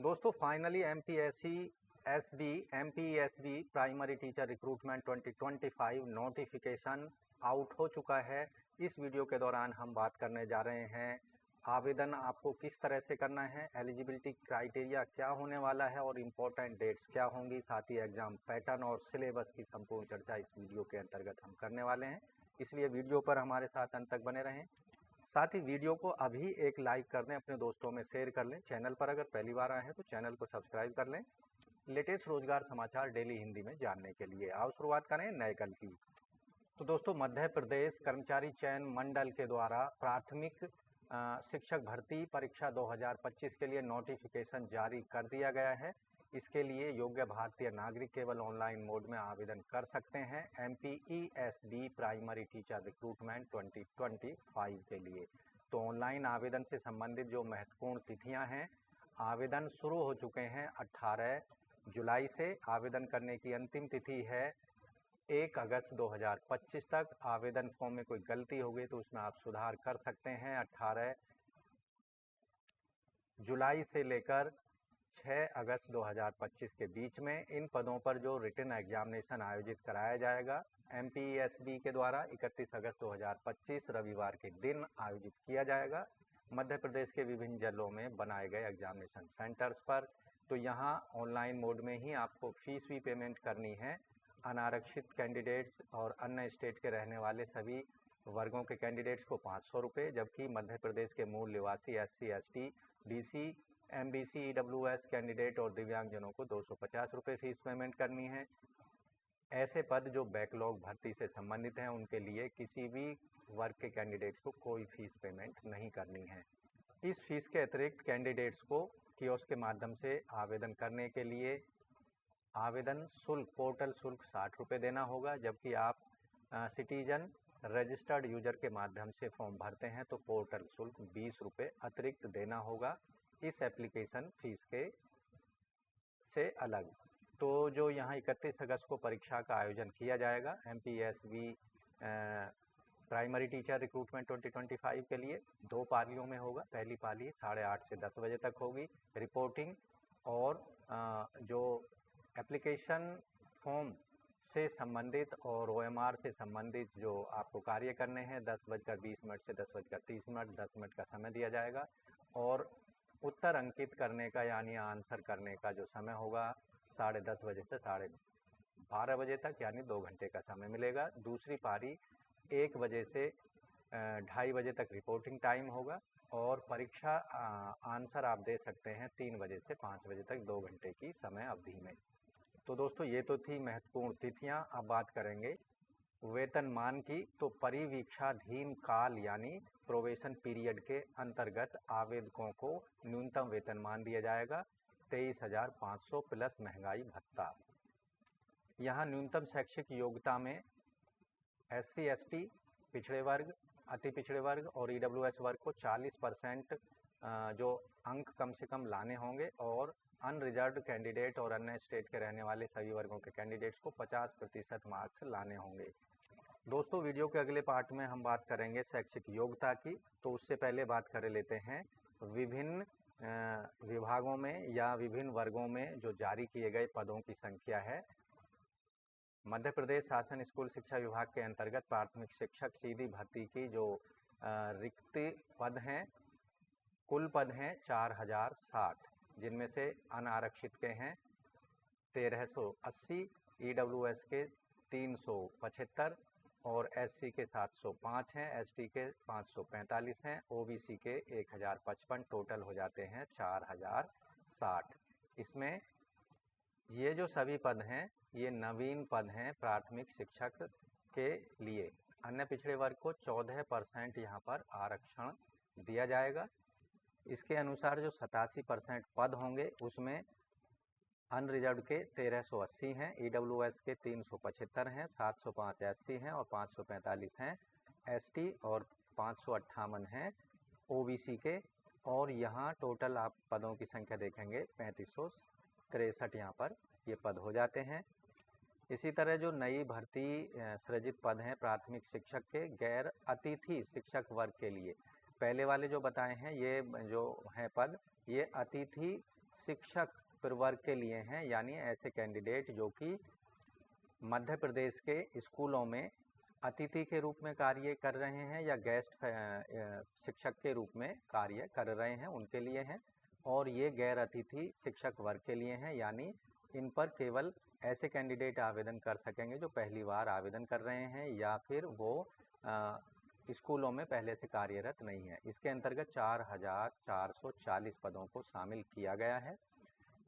दोस्तों finally MPSB primary teacher recruitment 2025 notification out हो चुका है। इस वीडियो के दौरान हम बात करने जा रहे हैं आवेदन आपको किस तरह से करना है, एलिजिबिलिटी क्राइटेरिया क्या होने वाला है और इम्पोर्टेंट डेट्स क्या होंगी, साथ ही एग्जाम पैटर्न और सिलेबस की संपूर्ण चर्चा इस वीडियो के अंतर्गत हम करने वाले हैं। इसलिए वीडियो पर हमारे साथ अंत तक बने रहें। साथ ही वीडियो को अभी एक लाइक कर दें, अपने दोस्तों में शेयर कर लें। चैनल पर अगर पहली बार आए हैं तो चैनल को सब्सक्राइब कर लें लेटेस्ट रोजगार समाचार डेली हिंदी में जानने के लिए। आओ शुरुआत करें नए कल की। तो दोस्तों मध्य प्रदेश कर्मचारी चयन मंडल के द्वारा प्राथमिक शिक्षक भर्ती परीक्षा 2025 के लिए नोटिफिकेशन जारी कर दिया गया है। इसके लिए योग्य भारतीय नागरिक केवल ऑनलाइन मोड में आवेदन कर सकते हैं एमपीईएसबी प्राइमरी टीचर रिक्रूटमेंट 2025 के लिए। तो ऑनलाइन आवेदन से संबंधित जो महत्वपूर्ण तिथियां हैं, आवेदन शुरू हो चुके हैं 18 जुलाई से। आवेदन करने की अंतिम तिथि है 1 अगस्त 2025 तक। आवेदन फॉर्म में कोई गलती हो गई तो उसमें आप सुधार कर सकते हैं। 18 जुलाई से लेकर 6 अगस्त 2025 के बीच में इन पदों पर जो रिटन एग्जामिनेशन आयोजित कराया जाएगा एमपीएसबी के द्वारा 31 अगस्त 2025 रविवार के दिन आयोजित किया जाएगा मध्य प्रदेश के विभिन्न जिलों में बनाए गए एग्जामिनेशन सेंटर्स पर। तो यहाँ ऑनलाइन मोड में ही आपको फीस भी पेमेंट करनी है। अनारक्षित कैंडिडेट्स और अन्य स्टेट के रहने वाले सभी वर्गों के कैंडिडेट्स को 500 रुपये, जबकि मध्य प्रदेश के मूल निवासी SC ST BC MBC EWS candidate और दिव्यांगजनों को 250 रुपये फीस पेमेंट करनी है। ऐसे पद जो बैकलॉग भर्ती से संबंधित हैं उनके लिए किसी भी वर्ग के कैंडिडेट्स को कोई फीस पेमेंट नहीं करनी है। इस फीस के अतिरिक्त कैंडिडेट्स को कियोस्क के माध्यम से आवेदन करने के लिए आवेदन शुल्क पोर्टल शुल्क 60 रुपये देना होगा, जबकि आप सिटीजन रजिस्टर्ड यूजर के माध्यम से फॉर्म भरते हैं तो पोर्टल शुल्क 20 रुपये अतिरिक्त देना होगा इस एप्लीकेशन फीस के से अलग। तो जो यहाँ 31 अगस्त को परीक्षा का आयोजन किया जाएगा एमपीएसबी प्राइमरी टीचर रिक्रूटमेंट 2025 के लिए 2 पालियों में होगा। पहली पाली 8:30 से 10 बजे तक होगी रिपोर्टिंग, और जो एप्लीकेशन फॉर्म से संबंधित और OMR से संबंधित जो आपको कार्य करने हैं 10:20 से 10:30 10 मिनट का समय दिया जाएगा। और उत्तर अंकित करने का यानी आंसर करने का जो समय होगा 10:30 बजे से 12:30 बजे तक, यानी 2 घंटे का समय मिलेगा। दूसरी पारी 1 बजे से 2:30 बजे तक रिपोर्टिंग टाइम होगा, और परीक्षा आंसर आप दे सकते हैं 3 बजे से 5 बजे तक 2 घंटे की समय अवधि में। तो दोस्तों ये तो थी महत्वपूर्ण तिथियां। अब बात करेंगे वेतनमान की। तो परिवीक्षाधीन काल यानी प्रोबेशन पीरियड के अंतर्गत आवेदकों को न्यूनतम वेतनमान दिया जाएगा 23,500 प्लस महंगाई भत्ता। यहाँ न्यूनतम शैक्षिक योग्यता में SC ST पिछड़े वर्ग, अति पिछड़े वर्ग और EWS वर्ग को 40% जो अंक कम से कम लाने होंगे, और अनरिजर्व्ड कैंडिडेट और अन्य स्टेट के रहने वाले सभी वर्गों के कैंडिडेट्स को 50% मार्क्स लाने होंगे। दोस्तों वीडियो के अगले पार्ट में हम बात करेंगे शैक्षिक योग्यता की। तो उससे पहले बात कर लेते हैं विभिन्न विभागों में या विभिन्न वर्गों में जो जारी किए गए पदों की संख्या है। मध्य प्रदेश शासन स्कूल शिक्षा विभाग के अंतर्गत प्राथमिक शिक्षक सीधी भर्ती की जो रिक्त पद हैं, कुल पद हैं 4060, जिनमें से अनारक्षित के हैं 1380, EWS के 375 और SC के 705 हैं, ST के 545 हैं, OBC के 1055, टोटल हो जाते हैं 4060। इसमें ये जो सभी पद हैं ये नवीन पद हैं प्राथमिक शिक्षक के लिए। अन्य पिछड़े वर्ग को 14% यहाँ पर आरक्षण दिया जाएगा। इसके अनुसार जो 87% पद होंगे उसमें अनरिजर्व के 1380 हैं, EWS के 375 हैं, 705 SC हैं और 545 हैं ST, और 558 हैं OBC के। और यहाँ टोटल आप पदों की संख्या देखेंगे 3563 यहाँ पर ये पद हो जाते हैं। इसी तरह जो नई भर्ती सृजित पद हैं प्राथमिक शिक्षक के गैर अतिथि शिक्षक वर्ग के लिए, पहले वाले जो बताए हैं ये जो हैं पद ये अतिथि शिक्षक प्रवर्ग के लिए हैं, यानी ऐसे कैंडिडेट जो कि मध्य प्रदेश के स्कूलों में अतिथि के रूप में कार्य कर रहे हैं या गेस्ट शिक्षक के रूप में कार्य कर रहे हैं, उनके लिए हैं। और ये गैर अतिथि शिक्षक वर्ग के लिए हैं, यानी इन पर केवल ऐसे कैंडिडेट आवेदन कर सकेंगे जो पहली बार आवेदन कर रहे हैं या फिर वो स्कूलों में पहले से कार्यरत नहीं है। इसके अंतर्गत 4,440 पदों को शामिल किया गया है,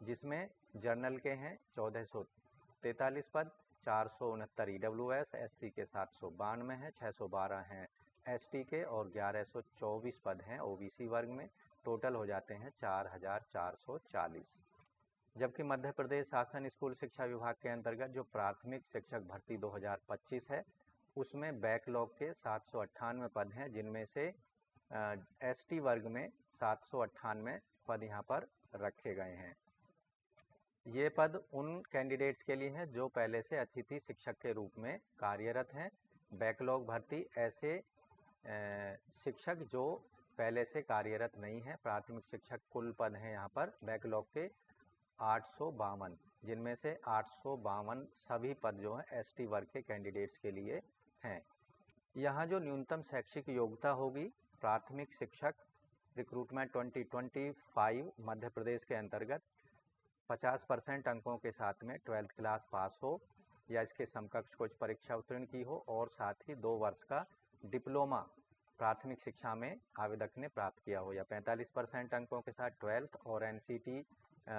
जिसमें जर्नल के हैं 1443 पद, 469 EWS, SC के 792 हैं, 612 हैं ST के और 1124 पद हैं OBC वर्ग में। टोटल हो जाते हैं 4,440। जबकि मध्य प्रदेश शासन स्कूल शिक्षा विभाग के अंतर्गत जो प्राथमिक शिक्षक भर्ती 2025 है, उसमें बैकलॉग के 798 पद हैं, जिनमें से ST वर्ग में 798 पद यहाँ पर रखे गए हैं। ये पद उन कैंडिडेट्स के लिए हैं जो पहले से अतिथि शिक्षक के रूप में कार्यरत हैं। बैकलॉग भर्ती ऐसे शिक्षक जो पहले से कार्यरत नहीं है। प्राथमिक शिक्षक कुल पद हैं यहाँ पर बैकलॉग के 852, जिनमें से 852 सभी पद जो हैं ST वर्ग के कैंडिडेट्स के लिए हैं। यहाँ जो न्यूनतम शैक्षिक योग्यता होगी, प्राथमिक शिक्षक रिक्रूटमेंट 2025 मध्य प्रदेश के अंतर्गत 50% अंकों के साथ में 12th क्लास पास हो या इसके समकक्ष कुछ परीक्षा उत्तीर्ण की हो और साथ ही 2 वर्ष का डिप्लोमा प्राथमिक शिक्षा में आवेदक ने प्राप्त किया हो, या 45% अंकों के साथ 12th और NCT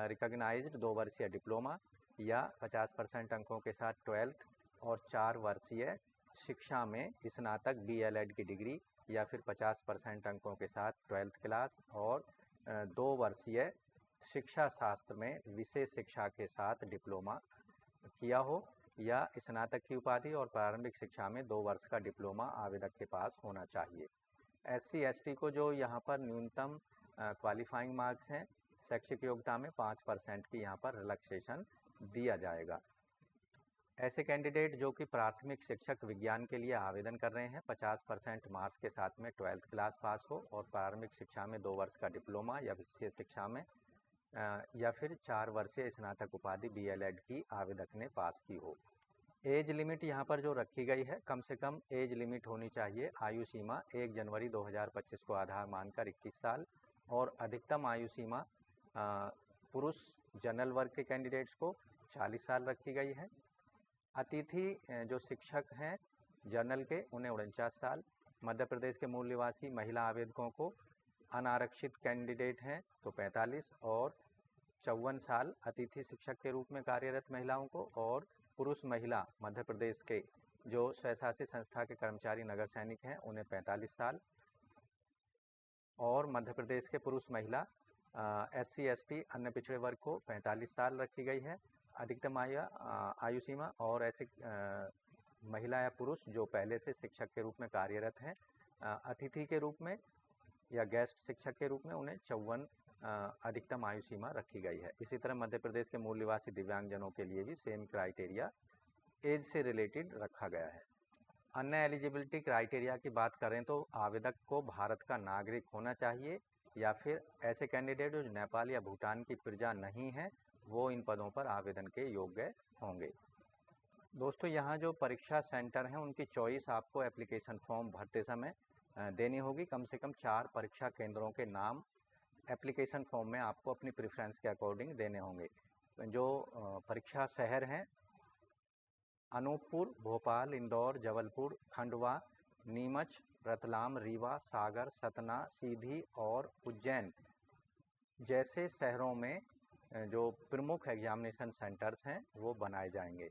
रिकॉग्नाइज्ड 2 वर्षीय डिप्लोमा, या 50% अंकों के साथ 12th और 4 वर्षीय शिक्षा में स्नातक DLED की डिग्री, या फिर 50% अंकों के साथ 12th क्लास और 2 वर्षीय शिक्षा शास्त्र में विशेष शिक्षा के साथ डिप्लोमा किया हो, या स्नातक की उपाधि और प्रारंभिक शिक्षा में 2 वर्ष का डिप्लोमा आवेदक के पास होना चाहिए। SC ST को जो यहाँ पर न्यूनतम क्वालिफाइंग मार्क्स हैं शैक्षिक योग्यता में 5% की यहाँ पर रिलैक्सेशन दिया जाएगा। ऐसे कैंडिडेट जो कि प्राथमिक शिक्षक विज्ञान के लिए आवेदन कर रहे हैं, 50% मार्क्स के साथ में 12th क्लास पास हो और प्रारंभिक शिक्षा में 2 वर्ष का डिप्लोमा या विशेष शिक्षा में या फिर 4 वर्षीय स्नातक उपाधि DLED की आवेदक ने पास की हो। एज लिमिट यहाँ पर जो रखी गई है, कम से कम एज लिमिट होनी चाहिए। आयु सीमा 1 जनवरी 2025 को आधार मानकर 21 साल और अधिकतम आयु सीमा पुरुष जनरल वर्ग के कैंडिडेट्स को 40 साल रखी गई है। अतिथि जो शिक्षक हैं जनरल के, उन्हें 49 साल। मध्य प्रदेश के मूल निवासी महिला आवेदकों को अनारक्षित कैंडिडेट हैं तो 45 और 54 साल अतिथि शिक्षक के रूप में कार्यरत महिलाओं को, और पुरुष महिला मध्य प्रदेश के जो स्वशासित संस्था के कर्मचारी नगर सैनिक हैं उन्हें 45 साल, और मध्य प्रदेश के पुरुष महिला SC ST अन्य पिछड़े वर्ग को 45 साल रखी गई है अधिकतम आयु सीमा। और ऐसे महिला या पुरुष जो पहले से शिक्षक के रूप में कार्यरत हैं अतिथि के रूप में या गेस्ट शिक्षक के रूप में, उन्हें 54 अधिकतम आयु सीमा रखी गई है। इसी तरह मध्य प्रदेश के मूल निवासी दिव्यांगजनों के लिए भी सेम क्राइटेरिया एज से रिलेटेड रखा गया है। अन्य एलिजिबिलिटी क्राइटेरिया की बात करें तो आवेदक को भारत का नागरिक होना चाहिए, या फिर ऐसे कैंडिडेट जो नेपाल या भूटान की प्रजा नहीं है वो इन पदों पर आवेदन के योग्य होंगे। दोस्तों, यहाँ जो परीक्षा सेंटर हैं उनकी चॉइस आपको एप्लीकेशन फॉर्म भरते समय देनी होगी। कम से कम 4 परीक्षा केंद्रों के नाम एप्लीकेशन फॉर्म में आपको अपनी प्रेफरेंस के अकॉर्डिंग देने होंगे। जो परीक्षा शहर हैं अनूपपुर, भोपाल, इंदौर, जबलपुर, खंडवा, नीमच, रतलाम, रीवा, सागर, सतना, सीधी और उज्जैन जैसे शहरों में जो प्रमुख एग्जामिनेशन सेंटर्स हैं वो बनाए जाएंगे।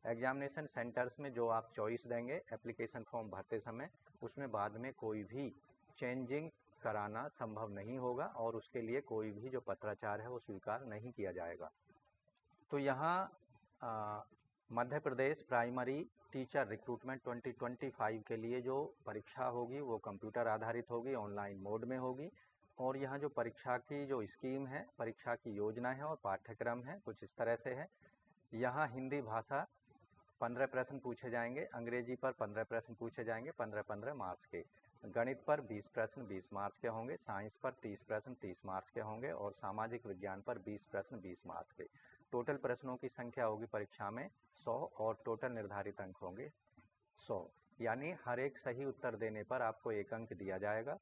एग्जामिनेशन सेंटर्स में जो आप चॉइस देंगे एप्लीकेशन फॉर्म भरते समय, उसमें बाद में कोई भी चेंजिंग कराना संभव नहीं होगा और उसके लिए कोई भी जो पत्राचार है वो स्वीकार नहीं किया जाएगा। तो यहाँ Madhya Pradesh primary teacher recruitment 2025 के लिए जो परीक्षा होगी वो कंप्यूटर आधारित होगी, ऑनलाइन मोड में होगी। और यहाँ जो परीक्षा की जो स्कीम है, परीक्षा की योजना है और पाठ्यक्रम है, कुछ इस तरह से है। यहाँ हिंदी भाषा 15 प्रश्न पूछे जाएंगे, अंग्रेजी पर 15 प्रश्न पूछे जाएंगे 15-15 मार्क्स के। गणित पर 20 प्रश्न 20 मार्क्स के होंगे, साइंस पर 30 प्रश्न 30 मार्क्स के होंगे और सामाजिक विज्ञान पर 20 प्रश्न 20 मार्क्स के। टोटल प्रश्नों की संख्या होगी परीक्षा में 100 और टोटल निर्धारित अंक होंगे 100, यानी हर एक सही उत्तर देने पर आपको 1 अंक दिया जाएगा।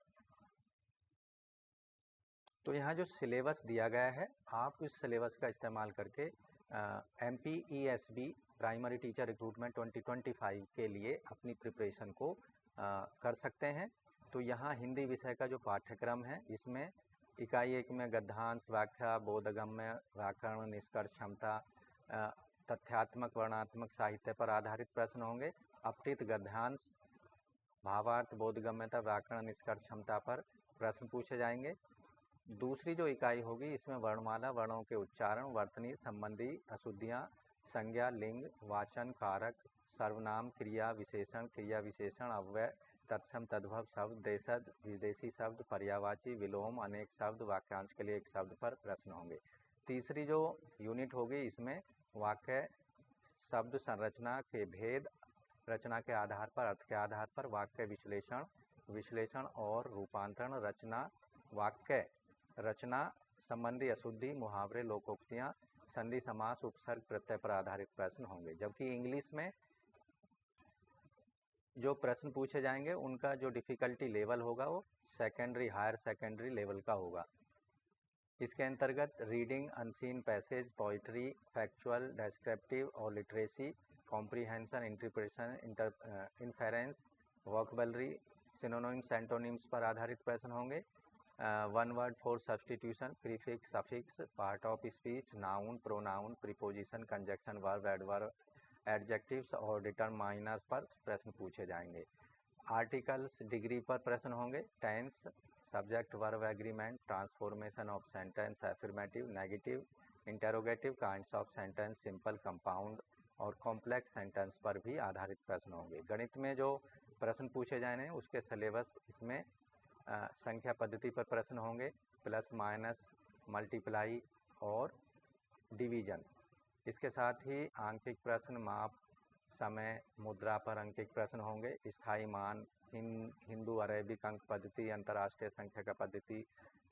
तो यहाँ जो सिलेबस दिया गया है, आप इस सिलेबस का इस्तेमाल करके MPESB प्राइमरी टीचर रिक्रूटमेंट 2025 के लिए अपनी प्रिपरेशन को कर सकते हैं। तो यहाँ हिंदी विषय का जो पाठ्यक्रम है, इसमें इकाई 1 में गद्यांश, व्याख्या, बोधगम्य, व्याकरण, निष्कर्ष क्षमता, तथ्यात्मक वर्णात्मक साहित्य पर आधारित प्रश्न होंगे। अपठित गद्यांश, भावार्थ, बोधगम्यता, व्याकरण, निष्कर्ष क्षमता पर प्रश्न पूछे जाएंगे। दूसरी जो इकाई होगी, इसमें वर्णमाला, वर्णों के उच्चारण, वर्तनी संबंधी अशुद्धियाँ, संज्ञा, लिंग, वाचन, कारक, सर्वनाम, क्रिया विशेषण, अव्यय, तत्सम तद्भव शब्द, देशज, विदेशी शब्द, पर्यायवाची, विलोम, अनेक शब्द, वाक्यांश के लिए एक शब्द पर प्रश्न होंगे। तीसरी जो यूनिट होगी, इसमें वाक्य शब्द संरचना के भेद, रचना के आधार पर, अर्थ के आधार पर, वाक्य विश्लेषण और रूपांतरण, रचना, वाक्य रचना संबंधी अशुद्धि, मुहावरे, लोकोक्तियाँ, संधि, समास, उपसर्ग, प्रत्यय पर आधारित प्रश्न होंगे। जबकि इंग्लिश में जो प्रश्न पूछे जाएंगे, उनका जो डिफ़िकल्टी लेवल होगा वो हायर सेकेंडरी लेवल का होगा। इसके अंतर्गत reading, unseen passage, poetry, factual, descriptive और literacy, comprehension, interpretation, inference, vocabulary, synonyms, antonyms पर आधारित प्रश्न होंगे। 1 word 4 substitution, prefix, suffix, part of speech, noun, pronoun, preposition, conjunction, verb, adverb, adjectives और डिटरमाइनर्स पर प्रश्न पूछे जाएंगे। आर्टिकल्स, डिग्री पर प्रश्न होंगे। Tense, subject verb agreement, transformation of sentence, affirmative, negative, interrogative, kinds of sentence, simple, compound और complex sentence पर भी आधारित प्रश्न होंगे। गणित में जो प्रश्न पूछे जाने हैं, उसके सिलेबस इसमें संख्या पद्धति पर प्रश्न होंगे, प्लस माइनस, मल्टीप्लाई और डिवीजन। इसके साथ ही आंकिक प्रश्न, माप, समय, मुद्रा पर अंकिक प्रश्न होंगे। स्थायी मान, हिंदू अरेबिक अंक पद्धति, अंतर्राष्ट्रीय संख्या का पद्धति,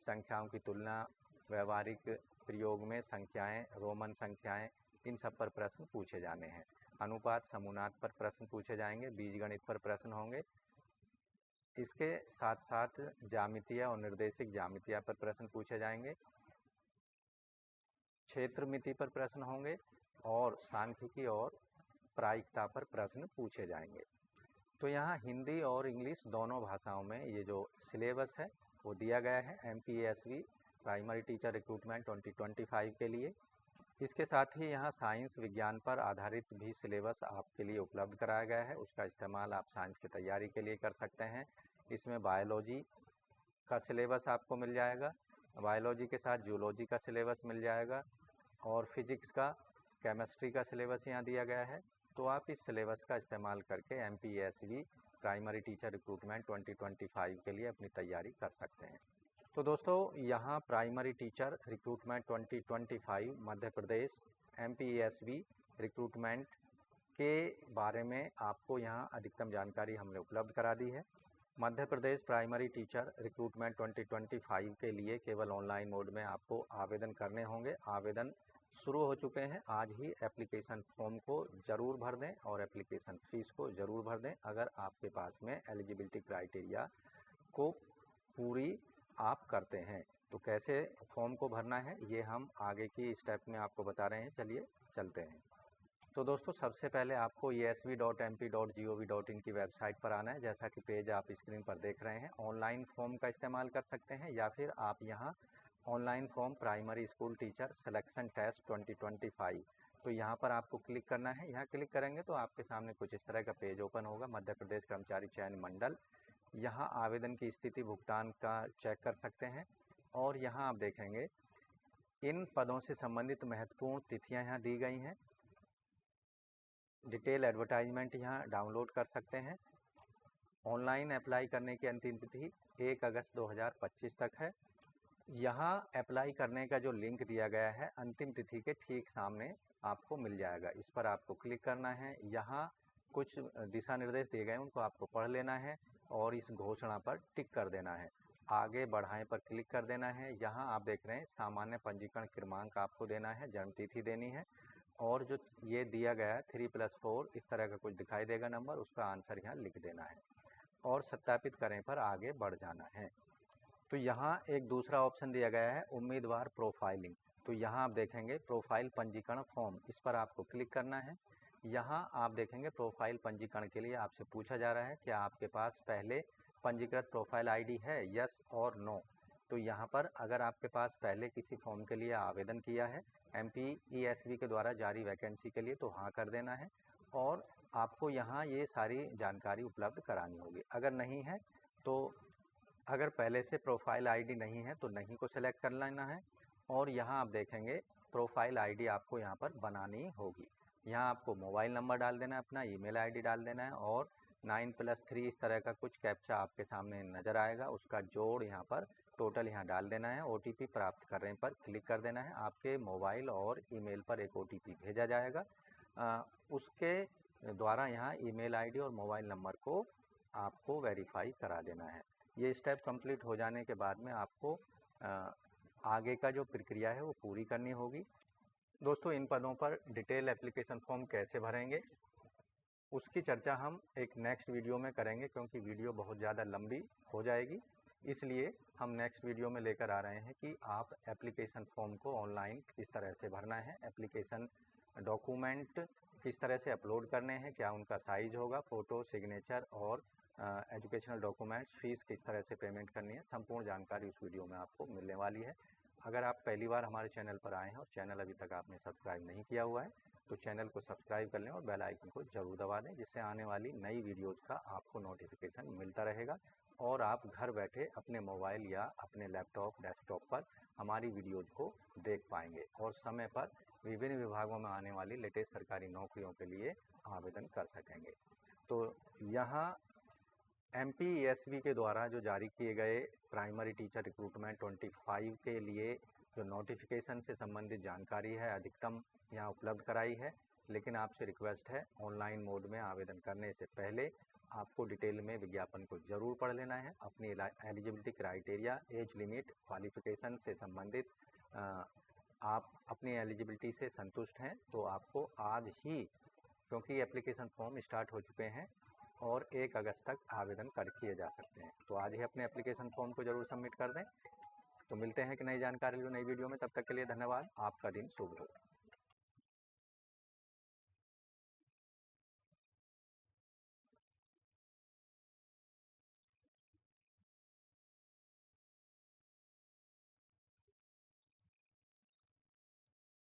संख्याओं की तुलना, व्यवहारिक प्रयोग में संख्याएं, रोमन संख्याएं, इन सब पर प्रश्न पूछे जाने हैं। अनुपात, समूहात पर प्रश्न पूछे जाएंगे। बीजगणित पर प्रश्न होंगे। इसके साथ साथ ज्यामितीय और निर्देशिक ज्यामितीय पर प्रश्न पूछे जाएंगे। क्षेत्रमिति पर प्रश्न होंगे और सांख्यिकी और प्रायिकता पर प्रश्न पूछे जाएंगे। तो यहाँ हिंदी और इंग्लिश दोनों भाषाओं में ये जो सिलेबस है वो दिया गया है MPESB प्राइमरी टीचर रिक्रूटमेंट 2025 के लिए। इसके साथ ही यहाँ साइंस विज्ञान पर आधारित भी सिलेबस आपके लिए उपलब्ध कराया गया है। उसका इस्तेमाल आप साइंस की तैयारी के लिए कर सकते हैं। इसमें बायोलॉजी का सिलेबस आपको मिल जाएगा, बायोलॉजी के साथ जूलॉजी का सिलेबस मिल जाएगा और फिजिक्स का, केमिस्ट्री का सिलेबस यहाँ दिया गया है। तो आप इस सिलेबस का इस्तेमाल करके MPESB प्राइमरी टीचर रिक्रूटमेंट 2025 के लिए अपनी तैयारी कर सकते हैं। तो दोस्तों, यहाँ primary teacher recruitment 2025 Madhya Pradesh MPESB recruitment के बारे में आपको यहाँ अधिकतम जानकारी हमने उपलब्ध करा दी है। Madhya Pradesh primary teacher recruitment 2025 के लिए केवल ऑनलाइन मोड में आपको आवेदन करने होंगे। आवेदन शुरू हो चुके हैं। आज ही एप्लीकेशन फॉर्म को ज़रूर भर दें और एप्लीकेशन फ़ीस को ज़रूर भर दें अगर आपके पास में एलिजिबिलिटी क्राइटेरिया को पूरी आप करते हैं। तो कैसे फॉर्म को भरना है ये हम आगे की स्टेप में आपको बता रहे हैं। चलिए चलते हैं। तो दोस्तों, सबसे पहले आपको esv.mp.gov.in की वेबसाइट पर आना है। जैसा कि पेज आप स्क्रीन पर देख रहे हैं, ऑनलाइन फॉर्म का इस्तेमाल कर सकते हैं या फिर आप यहाँ online form primary school teacher selection test 2025, तो यहाँ पर आपको क्लिक करना है। यहाँ क्लिक करेंगे तो आपके सामने कुछ इस तरह का पेज ओपन होगा। मध्य प्रदेश कर्मचारी चयन मंडल, यहाँ आवेदन की स्थिति, भुगतान का चेक कर सकते हैं और यहाँ आप देखेंगे इन पदों से संबंधित महत्वपूर्ण तिथियाँ यहाँ दी गई हैं। डिटेल एडवर्टाइजमेंट यहाँ डाउनलोड कर सकते हैं। ऑनलाइन अप्लाई करने की अंतिम तिथि 1 अगस्त 2025 तक है। यहाँ अप्लाई करने का जो लिंक दिया गया है अंतिम तिथि के ठीक सामने आपको मिल जाएगा। इस पर आपको क्लिक करना है। यहाँ कुछ दिशा निर्देश दिए गए हैं, उनको आपको पढ़ लेना है और इस घोषणा पर टिक कर देना है। आगे बढ़ाएं पर क्लिक कर देना है। यहाँ आप देख रहे हैं सामान्य पंजीकरण क्रमांक आपको देना है, जन्म तिथि देनी है और जो ये दिया गया है 3+4 इस तरह का कुछ दिखाई देगा नंबर, उसका आंसर यहाँ लिख देना है और सत्यापित करें पर आगे बढ़ जाना है। तो यहाँ एक दूसरा ऑप्शन दिया गया है उम्मीदवार प्रोफाइलिंग। तो यहाँ आप देखेंगे प्रोफाइल पंजीकरण फॉर्म, इस पर आपको क्लिक करना है। यहाँ आप देखेंगे प्रोफाइल पंजीकरण के लिए आपसे पूछा जा रहा है कि आपके पास पहले पंजीकृत प्रोफाइल आईडी है, यस और नो। तो यहाँ पर अगर आपके पास पहले किसी फॉर्म के लिए आवेदन किया है MPESV के द्वारा जारी वैकेंसी के लिए तो हाँ कर देना है और आपको यहाँ ये सारी जानकारी उपलब्ध करानी होगी। अगर नहीं है तो अगर पहले से प्रोफाइल आईडी नहीं है तो नहीं को सिलेक्ट कर लेना है और यहाँ आप देखेंगे प्रोफाइल आईडी आपको यहाँ पर बनानी होगी। यहाँ आपको मोबाइल नंबर डाल देना है, अपना ईमेल आईडी डाल देना है और 9+3 इस तरह का कुछ कैप्चा आपके सामने नज़र आएगा, उसका जोड़ यहाँ पर टोटल यहाँ डाल देना है। OTP प्राप्त करने पर क्लिक कर देना है। आपके मोबाइल और ईमेल पर एक OTP भेजा जाएगा, उसके द्वारा यहाँ ईमेल आईडी और मोबाइल नंबर को आपको वेरीफाई करा देना है। ये स्टेप कंप्लीट हो जाने के बाद में आपको आगे का जो प्रक्रिया है वो पूरी करनी होगी। दोस्तों, इन पदों पर डिटेल एप्लीकेशन फॉर्म कैसे भरेंगे उसकी चर्चा हम एक नेक्स्ट वीडियो में करेंगे, क्योंकि वीडियो बहुत ज़्यादा लंबी हो जाएगी। इसलिए हम नेक्स्ट वीडियो में लेकर आ रहे हैं कि आप एप्लीकेशन फॉर्म को ऑनलाइन किस तरह से भरना है, एप्लीकेशन डॉक्यूमेंट किस तरह से अपलोड करने हैं, क्या उनका साइज होगा, फ़ोटो, सिग्नेचर और एजुकेशनल डॉक्यूमेंट्स, फीस किस तरह से पेमेंट करनी है, संपूर्ण जानकारी उस वीडियो में आपको मिलने वाली है। अगर आप पहली बार हमारे चैनल पर आए हैं और चैनल अभी तक आपने सब्सक्राइब नहीं किया हुआ है तो चैनल को सब्सक्राइब कर लें और बेल आइकन को जरूर दबा दें, जिससे आने वाली नई वीडियोज़ का आपको नोटिफिकेशन मिलता रहेगा और आप घर बैठे अपने मोबाइल या अपने लैपटॉप, डेस्कटॉप पर हमारी वीडियोज़ को देख पाएंगे और समय पर विभिन्न विभागों में आने वाली लेटेस्ट सरकारी नौकरियों के लिए आवेदन कर सकेंगे। तो यहाँ MPESV के द्वारा जो जारी किए गए प्राइमरी टीचर रिक्रूटमेंट 25 के लिए जो नोटिफिकेशन से संबंधित जानकारी है अधिकतम यहाँ उपलब्ध कराई है, लेकिन आपसे रिक्वेस्ट है ऑनलाइन मोड में आवेदन करने से पहले आपको डिटेल में विज्ञापन को ज़रूर पढ़ लेना है। अपनी eligibility criteria, age limit, qualification से संबंधित आप अपनी एलिजिबिलिटी से संतुष्ट हैं तो आपको आज ही, क्योंकि एप्लीकेशन फॉर्म स्टार्ट हो चुके हैं और 1 अगस्त तक आवेदन किए जा सकते हैं, तो आज ही अपने एप्लीकेशन फॉर्म को जरूर सबमिट कर दें। तो मिलते हैं कि नई जानकारी लो नई वीडियो में, तब तक के लिए धन्यवाद। आपका दिन शुभ हो।